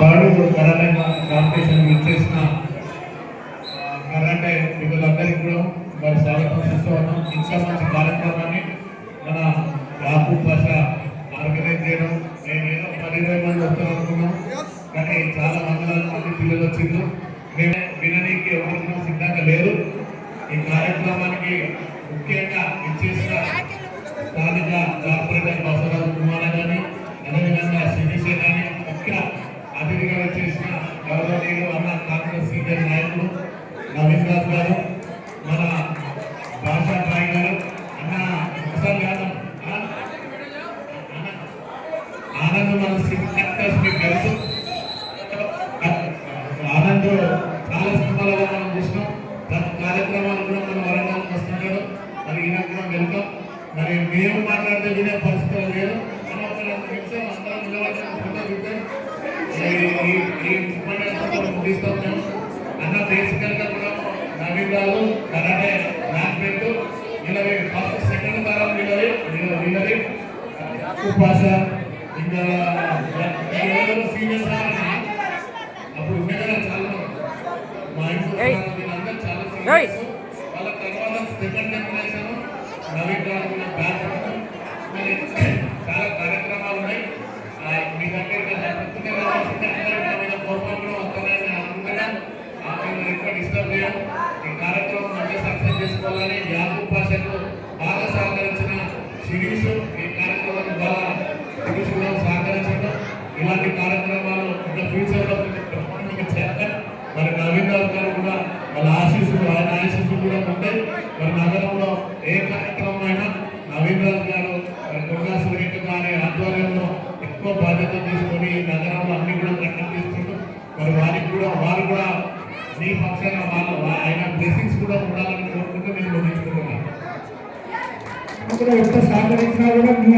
Third karate competition ఇచ్చేసిన karate పిల్లలందరికీ కూడా మరి స్వాగతం చేస్తున్నాం. ఇంకా మంచి కార్యక్రమాన్ని మన యాకూబ్ పాషా ఆర్గనైజ్ చేయడం. మేమేదో 10-20 మంది వస్తాం అనుకున్నాం, కానీ చాలా వందల మంది పిల్లలు వచ్చిండ్రు. మేము విననీకి ఎవరు సిద్ధంగా లేరు. ఈ కార్యక్రమానికి ముఖ్యంగా ఇచ్చేసిన స్థానిక కార్పొరేటర్ బసవరాజు కుమార్ గాని, అదేవిధంగా శిరీష గాని, ముఖ్య అతిథిగా వచ్చేసిన గౌరవనీయులు అన్న కాంగ్రెస్ సీనియర్ నాయకులు నవీన్ రాజ్ గారు, మన భాషా రాయ్ గారు, అన్న ముసల్ యాదవ్ ఆనంద్, మన సినిమాస్ మీకు తెలుసు. ఆనంద్ చాలా సినిమాలలో మనం చూసినాం. ప్రతి కార్యక్రమాలు కూడా మన వరంగల్కి వస్తున్నాడు. మరి ఈయన కూడా వెళ్తాం. మరి మేము మాట్లాడితే వినే పరిస్థితులు లేదు. మనం ఒక 2 నిమిషం అందరం నిలబడి ముగిస్తాం. మేము అన్న బేసికల్ గా కూడా Naveen Raju karate black belt వీళ్ళవి ఫస్ట్ సెకండ్ తరం వీళ్ళవి ఉపాస ఇంకా సీనియర్స్ అప్పుడు ఉండేదా చాలా మా ఇంట్లో వీళ్ళందరూ చాలా సీనియర్స్. వాళ్ళ తర్వాత సెకండ్ జనరేషన్ నవీన్ రాజు బ్యాక్ మరి చాలా కార్యక్రమాలు ఉన్నాయి. మీ దగ్గర కోపంలో వస్తానని అనుకుంటున్నాను. ఎక్కువ డిస్టర్బ్ చేయం. ఈ కార్యక్రమం మంచిగా సక్సెస్ చేసుకోవాలని యాకూబ్ పాషాకు బాగా సహకరించిన శిరీష్, ఈ కార్యక్రమాన్ని బాగా శిరీష్ కూడా సహకరించడం. ఇలాంటి కార్యక్రమాలు ఇంకా ఫ్యూచర్లో చేస్తారు. మరి నవీన్ రావు గారు కూడా వాళ్ళ ఆశీస్సులు, ఆయన ఆశీస్సులు కూడా ఉంటాయి. మరి నగరంలో ఏ కార్యక్రమం అయినా నవీన్ రావు గారు దుర్గా సురేఖ గారి ఆధ్వర్యంలో ఎక్కువ బాధ్యత తీసుకొని నగరంలో అన్ని కూడా కండక్ట్ చేస్తుంటారు. మరి వారు కూడా మీ పక్షాన ఆయన బ్లెస్సింగ్స్ కూడా ఉండాలని కోరుకుంటూ నేను ముగించుకుంటున్నాను. సహకరించినా కూడా మీ